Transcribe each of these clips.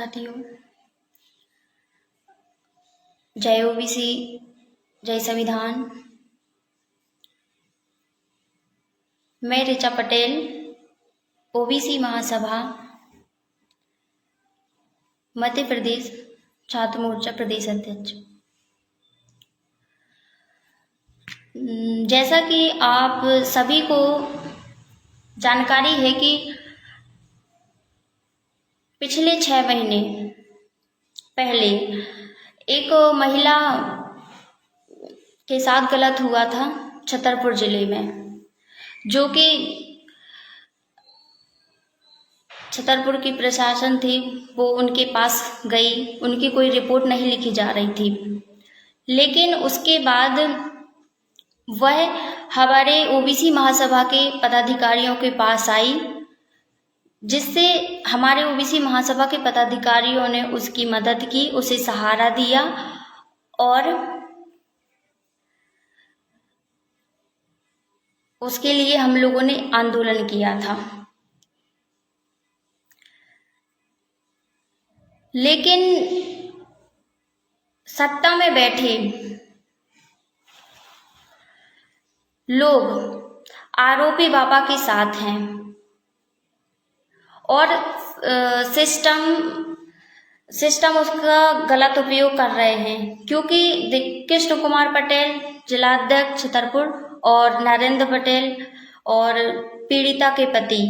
चाहती हूँ। जय ओबीसी, जय संविधान। मैं ऋचा पटेल, ओबीसी महासभा मध्य प्रदेश छात्र मोर्चा प्रदेश अध्यक्ष। जैसा कि आप सभी को जानकारी है कि पिछले 6 महीने पहले एक महिला के साथ गलत हुआ था छतरपुर जिले में, जो कि छतरपुर की प्रशासन थी वो उनके पास गई, उनकी कोई रिपोर्ट नहीं लिखी जा रही थी। लेकिन उसके बाद वह हमारे ओबीसी महासभा के पदाधिकारियों के पास आई, जिससे हमारे ओबीसी महासभा के पदाधिकारियों ने उसकी मदद की, उसे सहारा दिया और उसके लिए हम लोगों ने आंदोलन किया था। लेकिन सत्ता में बैठे लोग आरोपी बाबा के साथ हैं और सिस्टम उसका गलत उपयोग कर रहे हैं, क्योंकि कृष्ण कुमार पटेल जिलाध्यक्ष छतरपुर और नरेंद्र पटेल और पीड़िता के पति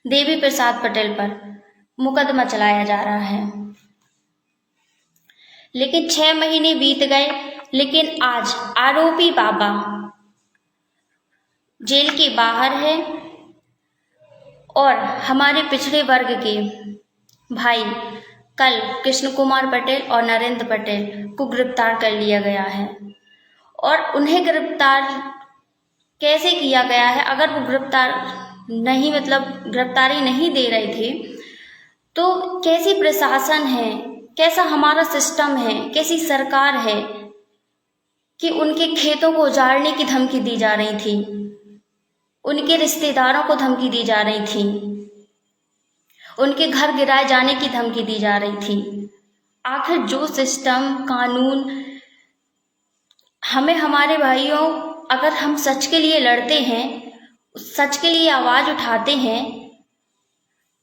देवी प्रसाद पटेल पर मुकदमा चलाया जा रहा है। लेकिन 6 महीने बीत गए, लेकिन आज आरोपी बाबा जेल के बाहर है और हमारे पिछड़े वर्ग के भाई कल कृष्ण कुमार पटेल और नरेंद्र पटेल को गिरफ्तार कर लिया गया है। और उन्हें गिरफ्तार कैसे किया गया है? अगर वो गिरफ्तारी नहीं दे रहे थे तो कैसी प्रशासन है, कैसा हमारा सिस्टम है, कैसी सरकार है कि उनके खेतों को उजाड़ने की धमकी दी जा रही थी, उनके रिश्तेदारों को धमकी दी जा रही थी, उनके घर गिराए जाने की धमकी दी जा रही थी। आखिर जो सिस्टम कानून हमें हमारे भाइयों, अगर हम सच के लिए लड़ते हैं, सच के लिए आवाज उठाते हैं,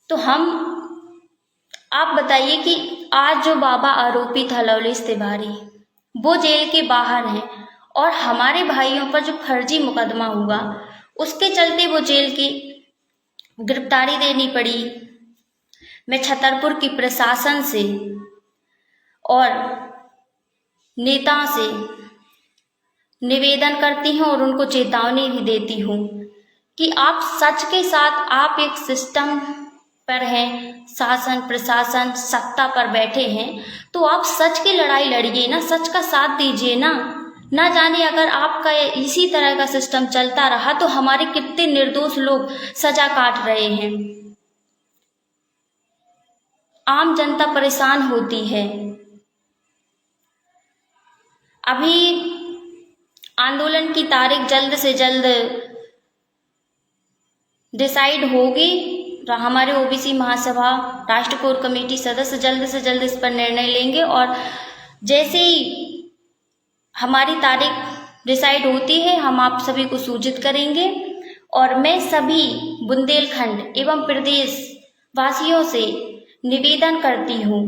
तो आप बताइए कि आज जो बाबा आरोपी था लवलेश तिवारी, वो जेल के बाहर हैं और हमारे भाइयों पर जो फर्जी मुकदमा हुआ उसके चलते वो जेल की गिरफ्तारी देनी पड़ी। मैं छतरपुर की प्रशासन से और नेताओं से निवेदन करती हूँ और उनको चेतावनी भी देती हूँ कि आप सच के साथ, आप एक सिस्टम पर हैं, शासन प्रशासन सत्ता पर बैठे हैं, तो आप सच की लड़ाई लड़िए ना, सच का साथ दीजिए ना। ना जाने अगर आपका इसी तरह का सिस्टम चलता रहा तो हमारे कितने निर्दोष लोग सजा काट रहे हैं, आम जनता परेशान होती है। अभी आंदोलन की तारीख जल्द से जल्द डिसाइड होगी। हमारे ओबीसी महासभा राष्ट्र कोर कमेटी सदस्य जल्द से जल्द इस पर निर्णय लेंगे और जैसे ही हमारी तारीख डिसाइड होती है हम आप सभी को सूचित करेंगे। और मैं सभी बुंदेलखंड एवं प्रदेश वासियों से निवेदन करती हूँ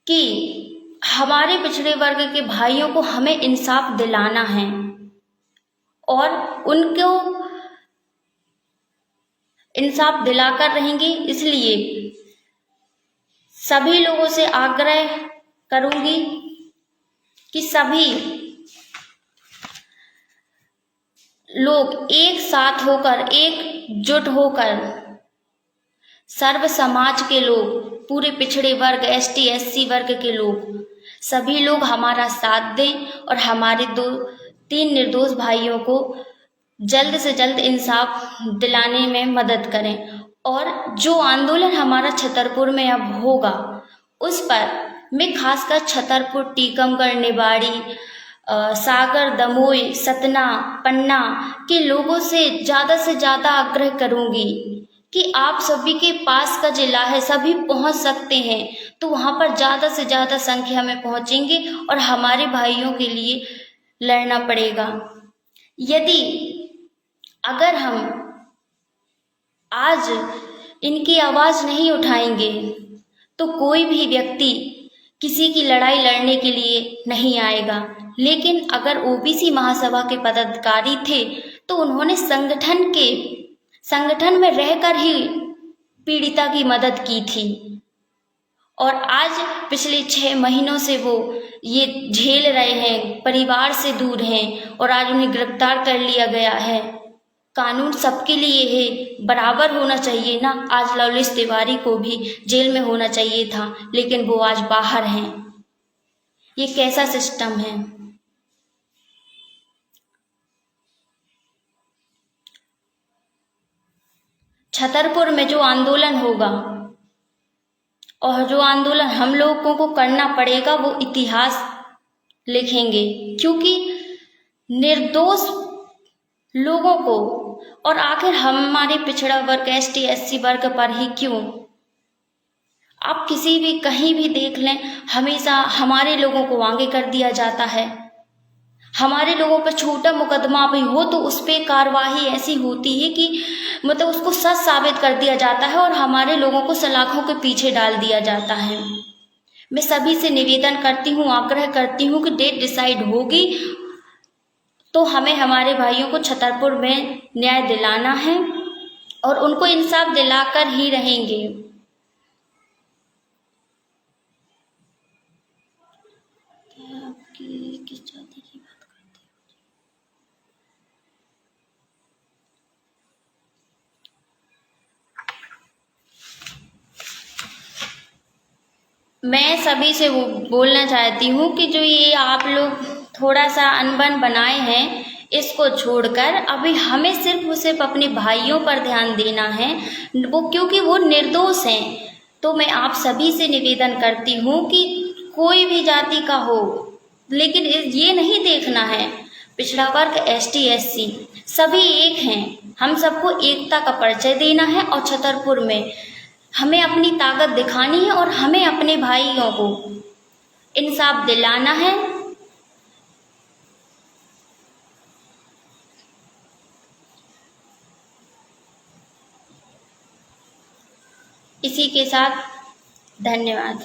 कि हमारे पिछड़े वर्ग के भाइयों को हमें इंसाफ दिलाना है और उनको इंसाफ दिलाकर रहेंगे। इसलिए सभी लोगों से आग्रह करूंगी कि सभी लोग एक साथ होकर, एकजुट होकर, सर्व समाज के लोग, पूरे पिछड़े वर्ग, एसटी एससी वर्ग के लोग, सभी लोग हमारा साथ दें और हमारे 2-3 निर्दोष भाइयों को जल्द से जल्द इंसाफ दिलाने में मदद करें। और जो आंदोलन हमारा छतरपुर में अब होगा उस पर मैं खासकर छतरपुर, टीकमगढ़, निवाड़ी, सागर, दमोई, सतना, पन्ना के लोगों से ज़्यादा आग्रह करूंगी कि आप सभी के पास का जिला है, सभी पहुंच सकते हैं, तो वहां पर ज़्यादा से ज़्यादा संख्या में पहुंचेंगे और हमारे भाइयों के लिए लड़ना पड़ेगा। यदि अगर हम आज इनकी आवाज़ नहीं उठाएंगे तो कोई भी व्यक्ति किसी की लड़ाई लड़ने के लिए नहीं आएगा। लेकिन अगर ओबीसी महासभा के पदाधिकारी थे तो उन्होंने संगठन में रहकर ही पीड़िता की मदद की थी, और आज पिछले 6 महीनों से वो ये झेल रहे हैं, परिवार से दूर हैं, और आज उन्हें गिरफ्तार कर लिया गया है। कानून सबके लिए है, बराबर होना चाहिए ना। आज लवलेश तिवारी को भी जेल में होना चाहिए था, लेकिन वो आज बाहर हैं। ये कैसा सिस्टम है? छतरपुर में जो आंदोलन होगा और जो आंदोलन हम लोगों को करना पड़ेगा, वो इतिहास लिखेंगे, क्योंकि निर्दोष लोगों को, और आखिर हमारे पिछड़ा वर्ग एसटी एससी वर्ग पर ही क्यों? आप किसी भी कहीं भी देख लें, हमेशा हमारे लोगों को आगे कर दिया जाता है। हमारे लोगों पर छोटा मुकदमा भी हो तो उस पर कार्रवाई ऐसी होती है कि मतलब उसको सच साबित कर दिया जाता है और हमारे लोगों को सलाखों के पीछे डाल दिया जाता है। मैं सभी से निवेदन करती हूँ, आग्रह करती हूँ कि डेट डिसाइड होगी तो हमें हमारे भाइयों को छतरपुर में न्याय दिलाना है और उनको इंसाफ दिलाकर ही रहेंगे। मैं सभी से वो बोलना चाहती हूँ कि जो ये आप लोग थोड़ा सा अनबन बनाए हैं, इसको छोड़कर अभी हमें सिर्फ अपने भाइयों पर ध्यान देना है, वो क्योंकि वो निर्दोष हैं। तो मैं आप सभी से निवेदन करती हूँ कि कोई भी जाति का हो, लेकिन ये नहीं देखना है पिछड़ा वर्ग एसटी एससी सभी एक हैं। हम सबको एकता का परिचय देना है और छतरपुर में हमें अपनी ताकत दिखानी है और हमें अपने भाइयों को इंसाफ दिलाना है। इसी के साथ धन्यवाद।